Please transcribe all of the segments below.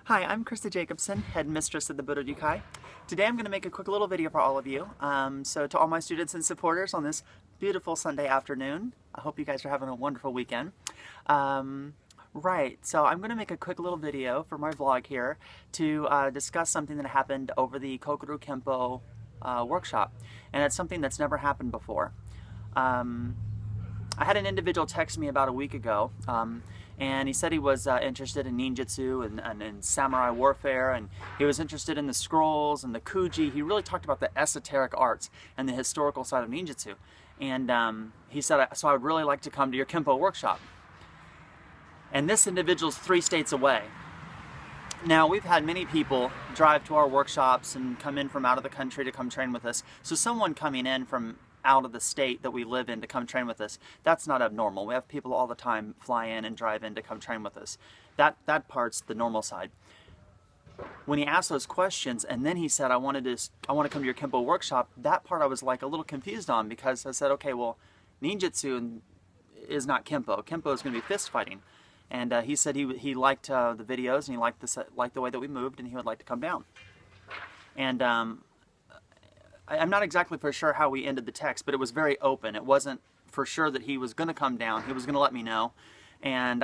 Hi, I'm Christa Jacobson, head mistress of the Budo. Today I'm going to make a quick little video for all of you. So to all my students and supporters on this beautiful Sunday afternoon, I hope you guys are having a wonderful weekend. So I'm going to make a quick little video for my vlog here to discuss something that happened over the Kokoro Kempo workshop. And it's something that's never happened before. I had an individual text me about a week ago, and he said he was interested in ninjutsu and samurai warfare, and he was interested in the scrolls and the kuji. He really talked about the esoteric arts and the historical side of ninjutsu. And he said, so I would really like to come to your Kempo workshop. And this individual's 3 states away. Now, we've had many people drive to our workshops and come in from out of the country to come train with us. So someone coming in from out of the state that we live in to come train with us, that's not abnormal. We have people all the time fly in and drive in to come train with us. That part's the normal side. When he asked those questions and then he said, I want to come to your Kempo workshop, that part I was like a little confused on, because I said, okay, well, ninjutsu is not Kempo. Kempo is going to be fist fighting. And he said he liked the videos and he liked the way that we moved, and he would like to come down. And I'm not exactly for sure how we ended the text, but it was very open. It wasn't for sure that he was going to come down. He was going to let me know, and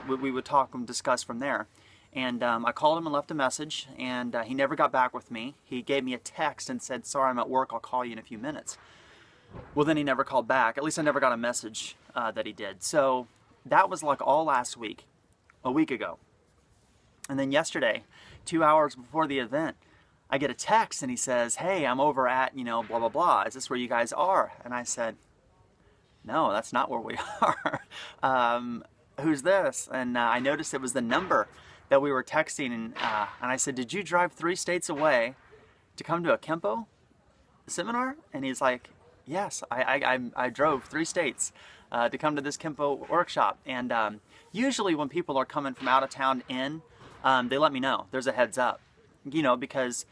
we would talk and discuss from there. And I called him and left a message, and he never got back with me. He gave me a text and said, sorry, I'm at work, I'll call you in a few minutes. Well, then he never called back. At least I never got a message that he did. So that was like all last week, a week ago. And then yesterday, 2 hours before the event, I get a text and he says, hey, I'm over at, blah, blah, blah. Is this where you guys are? And I said, no, that's not where we are. Who's this? And I noticed it was the number that we were texting. And I said, did you drive 3 states away to come to a Kempo seminar? And he's like, yes, I drove 3 states to come to this Kempo workshop. And usually when people are coming from out of town in, they let me know. There's a heads up, because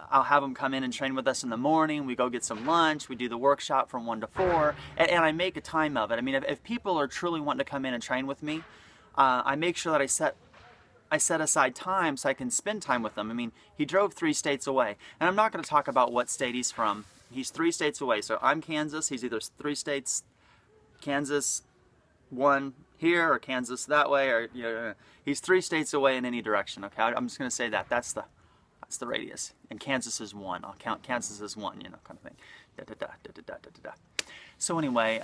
I'll have them come in and train with us in the morning. We go get some lunch. We do the workshop from 1 to 4, and I make a time of it. I mean, if people are truly wanting to come in and train with me, I make sure that I set aside time so I can spend time with them. I mean, he drove 3 states away, and I'm not going to talk about what state he's from. He's 3 states away. So I'm Kansas. He's either 3 states, Kansas 1 here or Kansas that way, or he's 3 states away in any direction. Okay, I'm just going to say that. That's the radius, and Kansas is 1. I'll count Kansas as 1, kind of thing. Da, da, da, da, da, da, da, da. So anyway,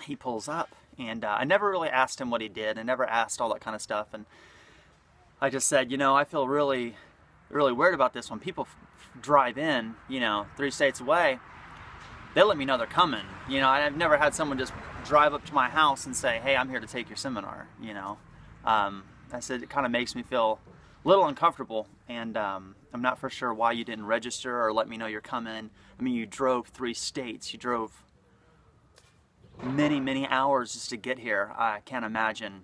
he pulls up, and I never really asked him what he did. I never asked all that kind of stuff, and I just said, I feel really, really weird about this. When people drive in, 3 states away, they let me know they're coming. I've never had someone just drive up to my house and say, hey, I'm here to take your seminar. I said it kind of makes me feel a little uncomfortable, and I'm not for sure why you didn't register or let me know you're coming. I mean, you drove 3 states. You drove many, many hours just to get here. I can't imagine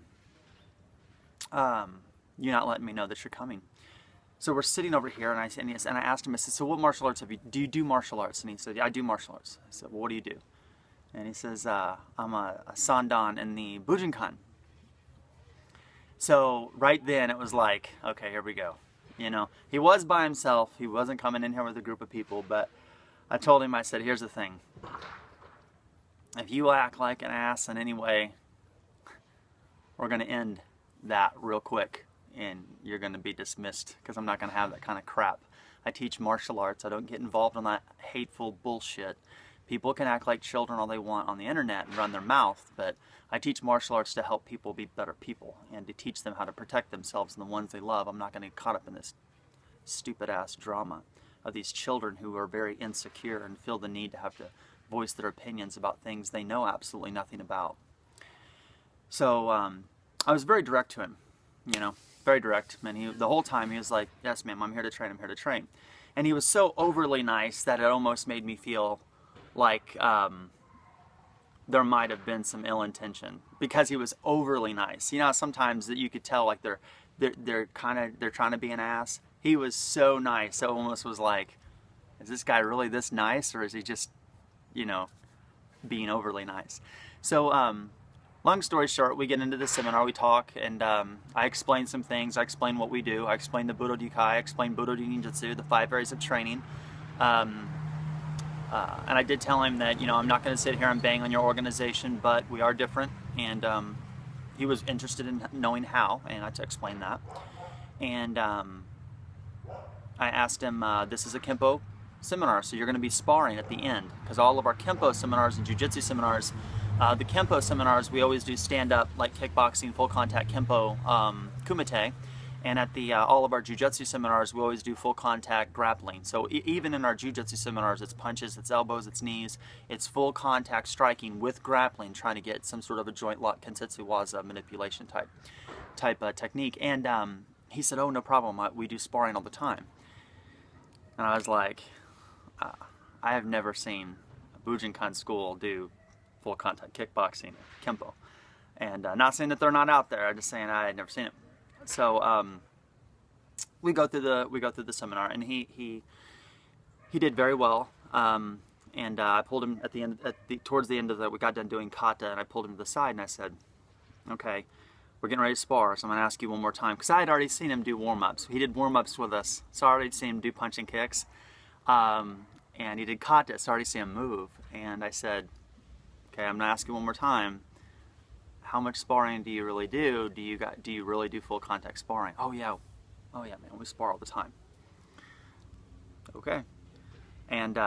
you not letting me know that you're coming. So we're sitting over here, and I asked him, I said, so what martial arts do you do martial arts? And he said, yeah, I do martial arts. I said, well, what do you do? And he says, I'm a sandan in the Bujutsu. So right then it was like, okay, here we go. He was by himself. He wasn't coming in here with a group of people, but I told him, I said, here's the thing. If you act like an ass in any way, we're going to end that real quick, and you're going to be dismissed, because I'm not going to have that kind of crap. I teach martial arts. I don't get involved in that hateful bullshit. People can act like children all they want on the internet and run their mouth, but I teach martial arts to help people be better people and to teach them how to protect themselves and the ones they love. I'm not going to get caught up in this stupid-ass drama of these children who are very insecure and feel the need to have to voice their opinions about things they know absolutely nothing about. So I was very direct to him, very direct. And the whole time he was like, yes, ma'am, I'm here to train, I'm here to train. And he was so overly nice that it almost made me feel like there might have been some ill intention, because he was overly nice. Sometimes that you could tell like they're trying to be an ass. He was so nice. So it almost was like, is this guy really this nice, or is he just, being overly nice? So long story short, we get into the seminar, we talk, and I explain some things. I explain what we do. I explain the Budo Dukai, I explain Budo Ninjutsu, the 5 areas of training. And I did tell him that, you know, I'm not going to sit here and bang on your organization, but we are different. And he was interested in knowing how, and I had to explain that. And I asked him, this is a Kempo seminar, so you're going to be sparring at the end, because all of our Kempo seminars and Jiu-Jitsu seminars, the Kempo seminars, we always do stand-up, like kickboxing, full contact Kempo, kumite, and at the all of our Jiu-Jitsu seminars, we always do full contact grappling. So even in our Jiu-Jitsu seminars, it's punches, it's elbows, it's knees, it's full contact striking with grappling, trying to get some sort of a joint lock kensetsu waza manipulation type technique. And he said, oh, no problem, we do sparring all the time. And I was like, I have never seen a Bujinkan school do full contact kickboxing, Kempo. And not saying that they're not out there, I'm just saying I had never seen it. So we go through the seminar, and he did very well. And I pulled him towards the end of we got done doing kata, and I pulled him to the side and I said, okay, we're getting ready to spar, so I'm going to ask you one more time, because I had already seen him do warm-ups. He did warm-ups with us, so I already seen him do punching kicks. And he did kata, so I already seen him move. And I said, okay, I'm going to ask you one more time. How much sparring do you really do? Do you really do full contact sparring? Oh yeah, man, we spar all the time. Okay. And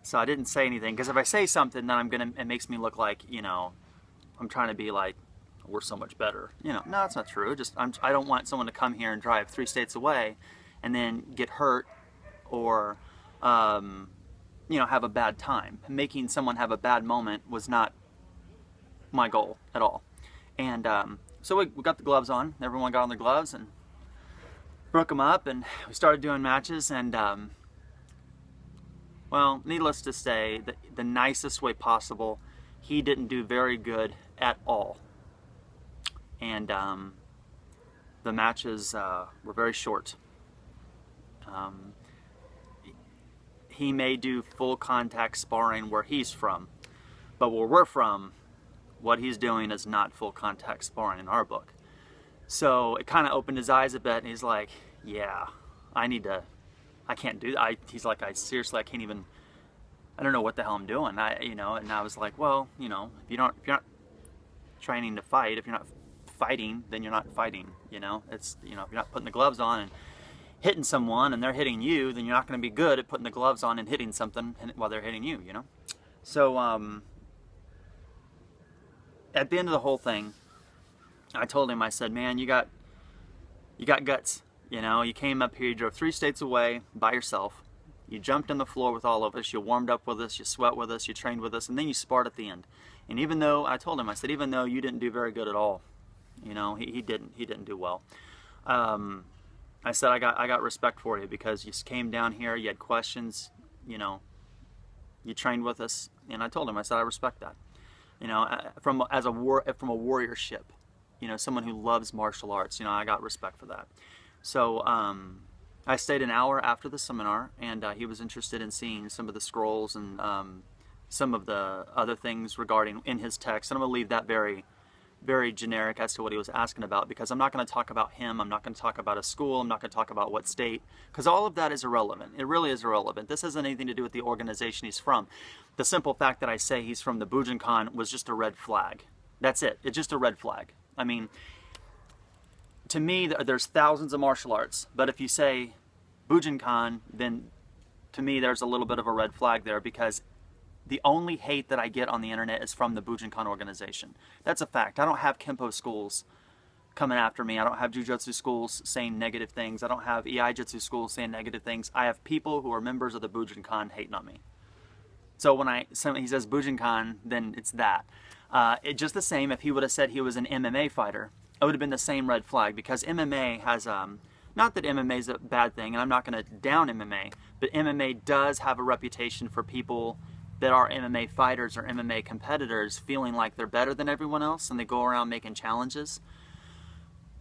so I didn't say anything, because if I say something, then it makes me look like, you know, I'm trying to be like, we're so much better. You know, no, that's not true. Just I don't want someone to come here and drive 3 states away and then get hurt or you know, have a bad time. Making someone have a bad moment was not my goal at all. And so we got the gloves on. Everyone got on their gloves and broke them up, and we started doing matches. And well, needless to say, the nicest way possible, he didn't do very good at all. And the matches were very short. He may do full contact sparring where he's from, but where we're from, what he's doing is not full contact sparring in our book. So it kind of opened his eyes a bit, and he's like, yeah, I can't do that. He's like, seriously, I can't even, I don't know what the hell I'm doing. You know, and I was like, well, you know, if you're not training to fight, if you're not fighting, then you're not fighting, you know. It's, you know, if you're not putting the gloves on and hitting someone and they're hitting you, then you're not going to be good at putting the gloves on and hitting something while they're hitting you, you know. So at the end of the whole thing, I told him, I said, man, you got guts, you know. You came up here, you drove 3 states away by yourself, you jumped on the floor with all of us, you warmed up with us, you sweat with us, you trained with us, and then you sparred at the end. And even though, I told him, I said, even though you didn't do very good at all, you know, he didn't do well. I said, I got respect for you, because you came down here, you had questions, you know, you trained with us. And I told him, I said, I respect that, you know, from a warriorship, you know, someone who loves martial arts, you know, I got respect for that. So I stayed an hour after the seminar, and he was interested in seeing some of the scrolls and some of the other things regarding in his text. And I'm going to leave that very generic as to what he was asking about, because I'm not going to talk about him, I'm not going to talk about a school, I'm not going to talk about what state, because all of that is irrelevant. It really is irrelevant. This has anything to do with the organization he's from. The simple fact that I say he's from the Bujinkan was just a red flag. That's it. It's just a red flag. I mean, to me, there's thousands of martial arts, but if you say Bujinkan, then to me there's a little bit of a red flag there, because the only hate that I get on the internet is from the Bujinkan organization. That's a fact. I don't have Kempo schools coming after me. I don't have Jujutsu schools saying negative things. I don't have Iijitsu schools saying negative things. I have people who are members of the Bujinkan hating on me. So when he says Bujinkan, then it's that. It's just the same if he would have said he was an MMA fighter. It would have been the same red flag, because MMA has, not that MMA is a bad thing, and I'm not going to down MMA, but MMA does have a reputation for people that are MMA fighters or MMA competitors feeling like they're better than everyone else, and they go around making challenges.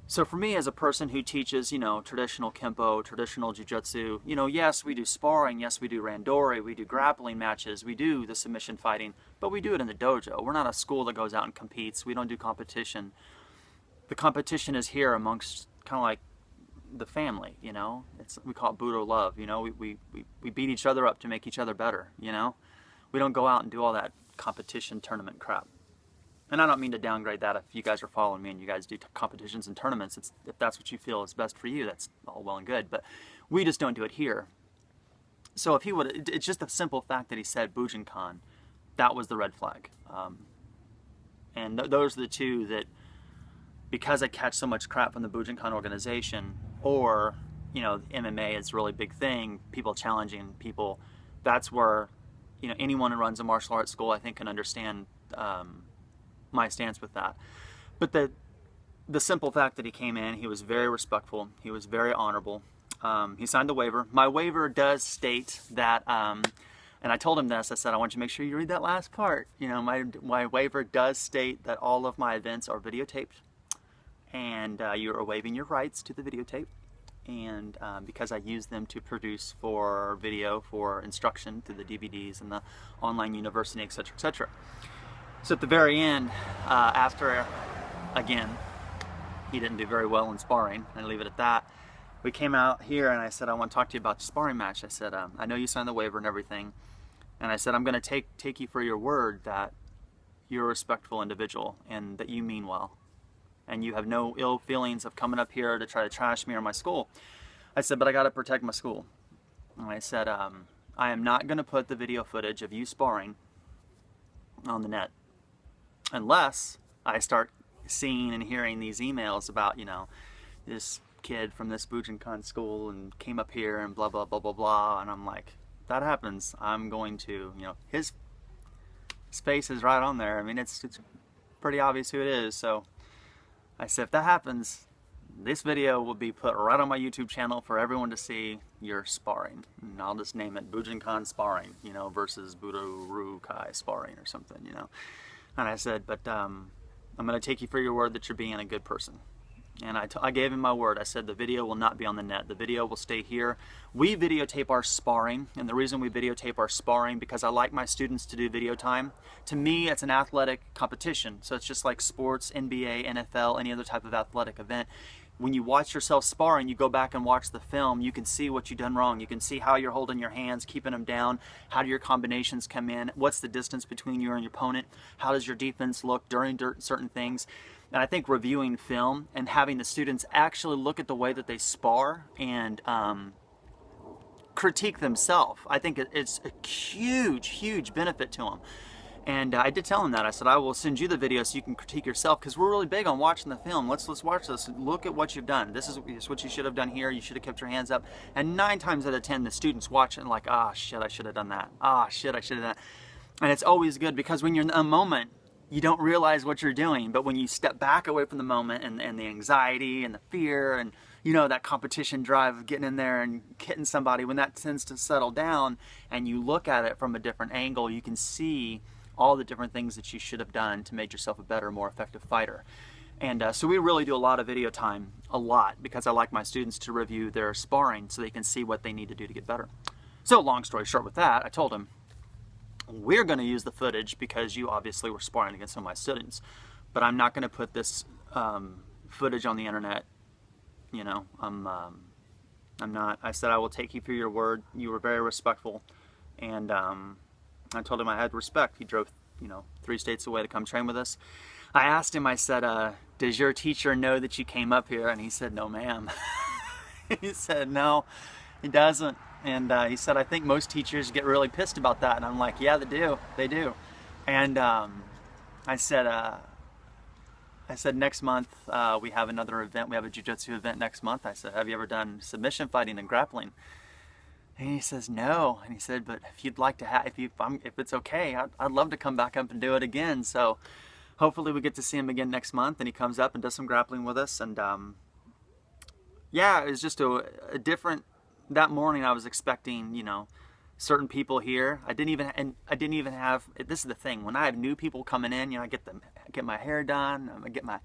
So for me, as a person who teaches, traditional Kempo, traditional Jujutsu, yes, we do sparring, yes, we do randori, we do grappling matches, we do the submission fighting, but we do it in the dojo. We're not a school that goes out and competes. We don't do competition. The competition is here amongst kind of like the family, we call it Budo love, we beat each other up to make each other better, We don't go out and do all that competition tournament crap. And I don't mean to downgrade that if you guys are following me and you guys do competitions and tournaments. If that's what you feel is best for you, that's all well and good. But we just don't do it here. So if he would, it's just the simple fact that he said Bujinkan, that was the red flag. And those are the two that, because I catch so much crap from the Bujinkan organization, or, MMA is a really big thing, people challenging people, that's where, anyone who runs a martial arts school, I think, can understand my stance with that. But the simple fact that he came in, he was very respectful, he was very honorable. He signed the waiver. My waiver does state that, and I told him this, I said, I want you to make sure you read that last part. My waiver does state that all of my events are videotaped, and you are waiving your rights to the videotape. And because I use them to produce for video, for instruction through the DVDs and the online university, etc., etc. So at the very end, after, again, he didn't do very well in sparring, I leave it at that, we came out here and I said, I want to talk to you about the sparring match. I said, I know you signed the waiver and everything, and I said, I'm going to take you for your word that you're a respectful individual and that you mean well, and you have no ill feelings of coming up here to try to trash me or my school. I said, but I got to protect my school. And I said, I am not going to put the video footage of you sparring on the net unless I start seeing and hearing these emails about, this kid from this Bujinkan school and came up here and blah, blah, blah, blah, blah. And I'm like, if that happens, I'm going to, his face is right on there. I mean, it's pretty obvious who it is. So I said, if that happens, this video will be put right on my YouTube channel for everyone to see your sparring. And I'll just name it Bujinkan Sparring, versus Budo Rukai Sparring or something, And I said, but I'm going to take you for your word that you're being a good person. And I gave him my word. I said the video will not be on the net. The video will stay here. We videotape our sparring, and the reason we videotape our sparring, because I like my students to do video time. To me, it's an athletic competition. So it's just like sports, NBA, NFL, any other type of athletic event. When you watch yourself sparring, you go back and watch the film, you can see what you've done wrong. You can see how you're holding your hands, keeping them down, how do your combinations come in, what's the distance between you and your opponent, how does your defense look during certain things. And I think reviewing film and having the students actually look at the way that they spar and critique themselves, I think it's a huge, huge benefit to them. And I did tell him that. I said, I will send you the video so you can critique yourself, because we're really big on watching the film. Let's watch this. Look at what you've done. This is what you should have done here. You should have kept your hands up. And 9 times out of 10, the students watch it and like, ah, shit, I should have done that. Ah, shit, I should have done that. And it's always good, because when you're in a moment, you don't realize what you're doing. But when you step back away from the moment and the anxiety and the fear and, that competition drive of getting in there and hitting somebody, when that tends to settle down and you look at it from a different angle, you can see all the different things that you should have done to make yourself a better, more effective fighter. And so we really do a lot of video time, a lot, because I like my students to review their sparring so they can see what they need to do to get better. So long story short with that, I told him, we're going to use the footage because you obviously were sparring against some of my students, but I'm not going to put this footage on the internet. I'm not. I said, I will take you for your word. You were very respectful, and I told him I had respect. He drove, 3 states away to come train with us. I asked him, I said, does your teacher know that you came up here? And he said, no, ma'am. He said, no, he doesn't. And he said, I think most teachers get really pissed about that. And I'm like, yeah, they do. And I said, next month we have another event. We have a Jujutsu event next month. I said, have you ever done submission fighting and grappling? And he says, no. And he said, but if you'd like to if it's okay, I'd love to come back up and do it again. So hopefully we get to see him again next month, and he comes up and does some grappling with us. And yeah, it was just a different, that morning I was expecting, certain people here. I didn't even have, this is the thing, when I have new people coming in, I get the get my hair done. I'm gonna get my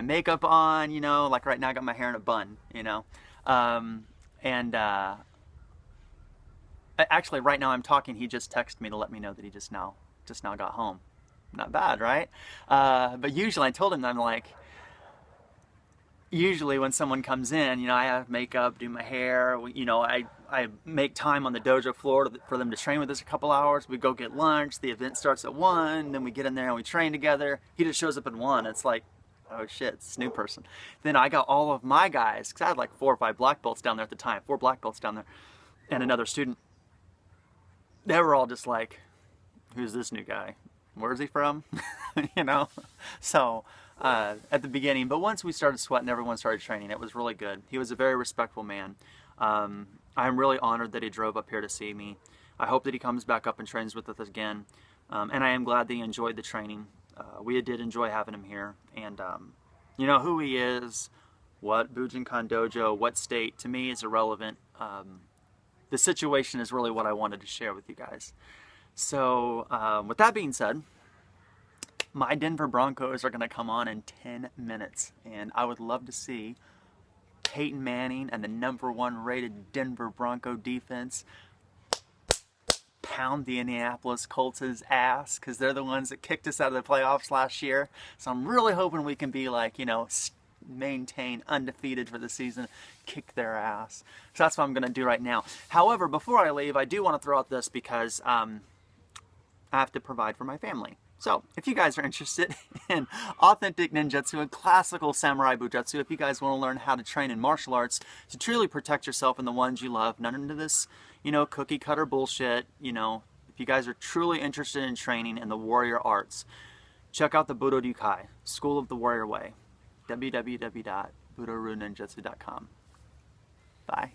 makeup on, you know, like right now I got my hair in a bun, you know. Actually right now I'm talking, he just texted me to let me know that he just now got home. Not bad, right? But usually I told him, I'm like, usually when someone comes in, you know, I have makeup, do my hair, you know, I make time on the dojo floor for them to train with us a couple hours. We go get lunch, the event starts at 1, then we get in there and we train together. He just shows up at 1. It's like, oh shit, it's a new person. Then I got all of my guys, because I had like 4 or 5 black belts down there at the time, 4 black belts down there, and another student. They were all just like, who's this new guy? Where's he from? You know? So, at the beginning, but once we started sweating, everyone started training. It was really good. He was a very respectful man. I'm really honored that he drove up here to see me. I hope that he comes back up and trains with us again. And I am glad that he enjoyed the training. We did enjoy having him here. And, you know, who he is, what Bujinkan Dojo, what state, to me is irrelevant. The situation is really what I wanted to share with you guys. So, with that being said, my Denver Broncos are going to come on in 10 minutes, and I would love to see Peyton Manning and the #1 rated Denver Bronco defense pound the Indianapolis Colts' ass, because they're the ones that kicked us out of the playoffs last year. So I'm really hoping we can be like, you know, maintain undefeated for the season, kick their ass. So that's what I'm going to do right now. However, before I leave, I do want to throw out this because I have to provide for my family. So, if you guys are interested in authentic ninjutsu and classical samurai bujutsu, if you guys want to learn how to train in martial arts to truly protect yourself and the ones you love, none of this, you know, cookie cutter bullshit, you know, if you guys are truly interested in training in the warrior arts, check out the Budo Ryukai, School of the Warrior Way, www.budoruninjutsu.com. Bye.